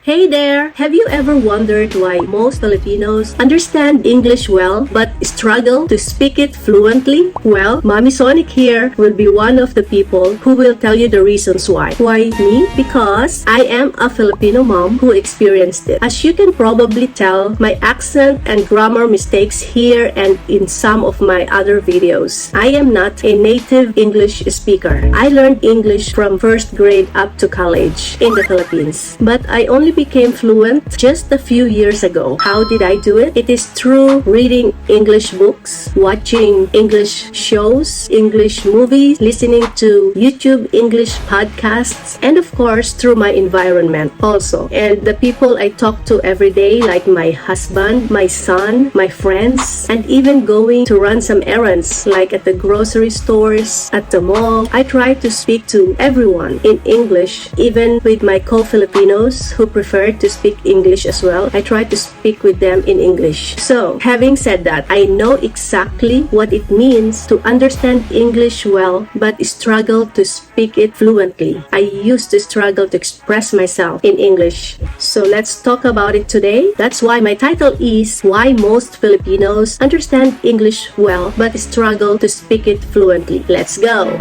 Hey there! Have you ever wondered why most Filipinos understand English well but struggle to speak it fluently? Well, Mommy Sonic here will be one of the people who will tell you the reasons why. Why me? Because I am a Filipino mom who experienced it. As you can probably tell, my accent and grammar mistakes here and in some of my other videos. I am not a native English speaker. I learned English from first grade up to college in the Philippines. But I only became fluent just a few years ago. How did I do it? It is through reading English books, watching English shows, English movies, listening to YouTube English podcasts, and of course through my environment also. And the people I talk to every day, like my husband, my son, my friends, and even going to run some errands like at the grocery stores, at the mall. I try to speak to everyone in English, even with my co-Filipinos who prefer to speak English as well. I try to speak with them in English. So, having said that, I know exactly what it means to understand English well but struggle to speak it fluently. I used to struggle to express myself in English. So, let's talk about it today. That's why my title is Why Most Filipinos Understand English Well but Struggle to Speak It Fluently. Let's go!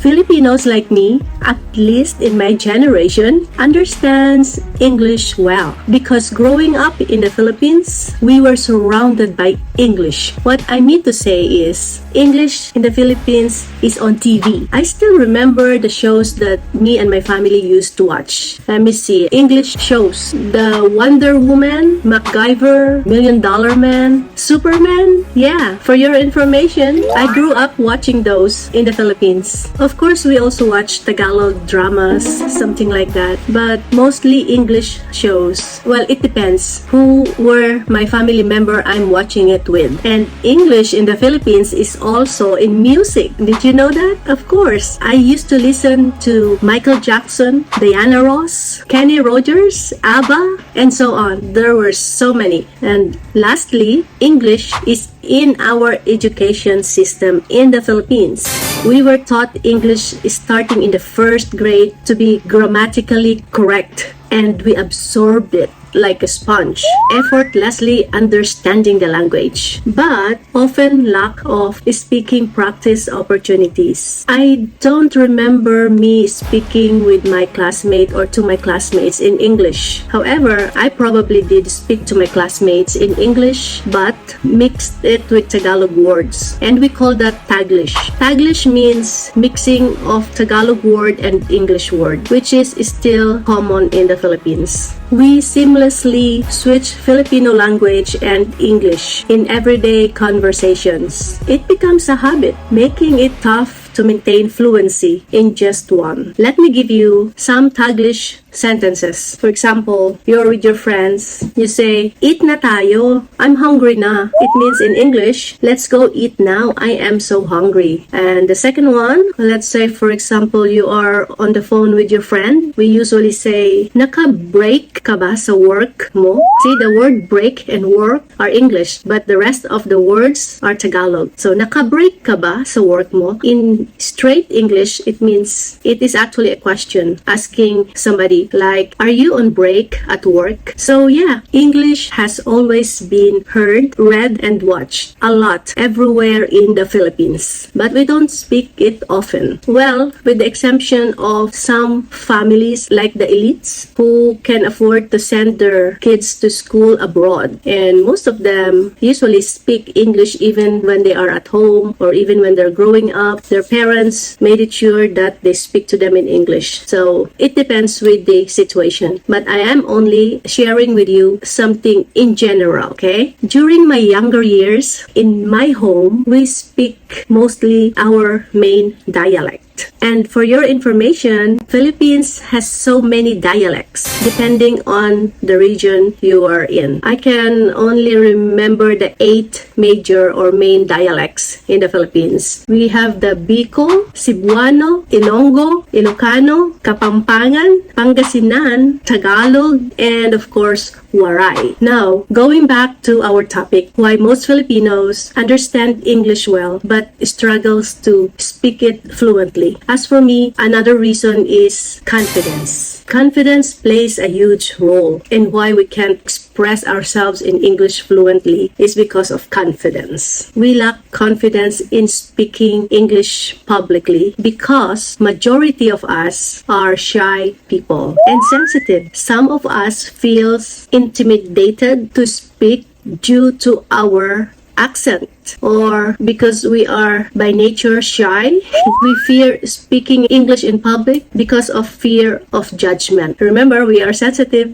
Filipinos like me, at least in my generation, understands English well because growing up in the Philippines, we were surrounded by English. What I mean to say is, English in the Philippines is on TV. I still remember the shows that me and my family used to watch. Let me see, English shows. The Wonder Woman, MacGyver, $1 Million Man, Superman. Yeah, for your information, I grew up watching those in the Philippines. Of course, we also watch Tagalog dramas, something like that, but mostly English shows. Well, it depends who were my family member I'm watching it with. And English in the Philippines is also in music. Did you know that? Of course. I used to listen to Michael Jackson, Diana Ross, Kenny Rogers, ABBA, and so on. There were so many. And lastly, English is in our education system in the Philippines. We were taught English starting in the first grade to be grammatically correct, and we absorbed it like a sponge, effortlessly understanding the language, but often lack of speaking practice opportunities. I don't remember me speaking with my classmate or to my classmates in English. However, I probably did speak to my classmates in English, but mixed it with Tagalog words, and we call that Tag-Lish. Tag-Lish means mixing of Tagalog word and English word, which is still common in the Philippines. We seamlessly switch Filipino language and English in everyday conversations. It becomes a habit, making it tough to maintain fluency in just one. Let me give you some Tag-Lish sentences. For example, you're with your friends, you say, "Eat na tayo, I'm hungry na." It means in English, let's go eat now, I am so hungry. And the second one, let's say for example, you are on the phone with your friend. We usually say, "Naka-break ka ba sa work mo?" See, the word break and work are English, but the rest of the words are Tagalog. So, "Naka-break ka ba sa work mo?" In straight English, it means it is actually a question asking somebody like, "Are you on break at work?" So yeah, English has always been heard, read, and watched a lot everywhere in the Philippines. But we don't speak it often. Well, with the exception of some families like the elites who can afford to send their kids to school abroad. And most of them usually speak English even when they are at home or even when they're growing up. Their parents made it sure that they speak to them in English. So it depends with the situation. But I am only sharing with you something in general, okay? During my younger years, in my home, we speak mostly our main dialect. And for your information, Philippines has so many dialects depending on the region you are in. I can only remember the 8 major or main dialects in the Philippines. We have the Bicol, Cebuano, Ilonggo, Ilocano, Kapampangan, Pangasinan, Tagalog, and of course, waray. Now, going back to our topic, why most Filipinos understand English well but struggles to speak it fluently. As for me, another reason is confidence. Confidence plays a huge role in why we can't express ourselves in English fluently is because of confidence. We lack confidence in speaking English publicly because majority of us are shy people and sensitive. Some of us feels intimidated to speak due to our accent, or because we are by nature shy, we fear speaking English in public because of fear of judgment. Remember, we are sensitive.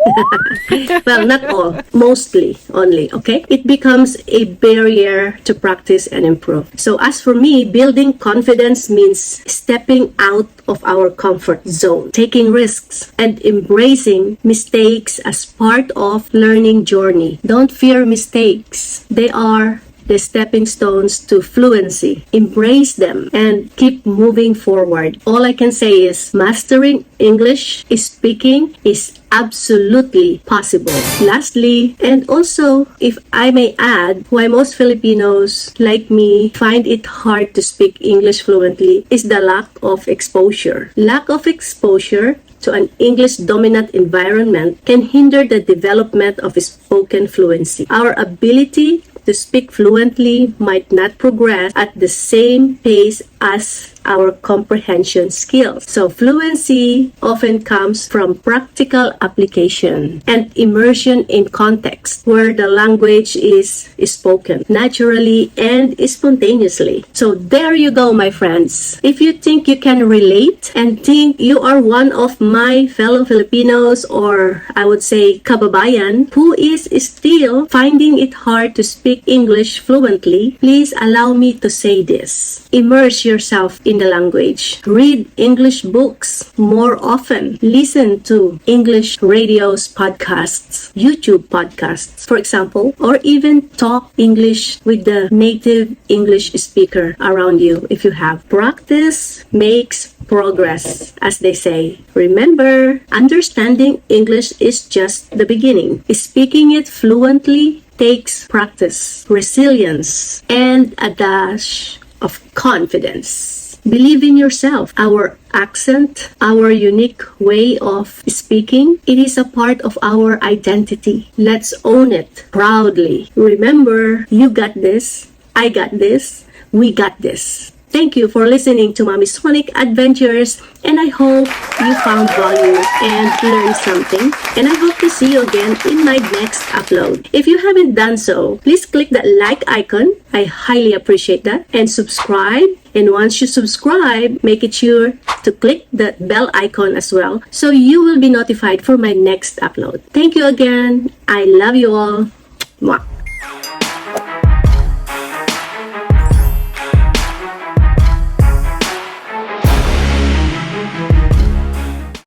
Well, not all, mostly only, okay? It becomes a barrier to practice and improve. So as for me, building confidence means stepping out of our comfort zone, taking risks, and embracing mistakes as part of learning journey. Don't fear mistakes. They are the stepping stones to fluency. Embrace them and keep moving forward. All I can say is mastering English speaking is absolutely possible. Lastly, and also, if I may add, why most Filipinos like me find it hard to speak English fluently is the lack of exposure. Lack of exposure to an English-dominant environment can hinder the development of spoken fluency. Our ability to speak fluently might not progress at the same pace as our comprehension skills. So fluency often comes from practical application and immersion in context where the language is spoken naturally and spontaneously. So there you go, my friends. If you think you can relate and think you are one of my fellow Filipinos, or I would say kababayan, who is still finding it hard to speak English fluently, please allow me to say this. Immerse yourself in the language. Read English books more often. Listen to English radios, podcasts, YouTube podcasts, for example, or even talk English with the native English speaker around you if you have. Practice makes progress, as they say. Remember, understanding English is just the beginning. Speaking it fluently takes practice, resilience, and a dash of confidence. Believe in yourself. Our accent, our unique way of speaking, it is a part of our identity. Let's own it proudly. Remember, you got this, I got this, we got this. Thank you for listening to Mommy's Phonic Adventures, and I hope you found value and learned something. And I hope to see you again in my next upload. If you haven't done so, please click that like icon. I highly appreciate that. And subscribe. And once you subscribe, make it sure to click the bell icon as well, so you will be notified for my next upload. Thank you again. I love you all. Mwah.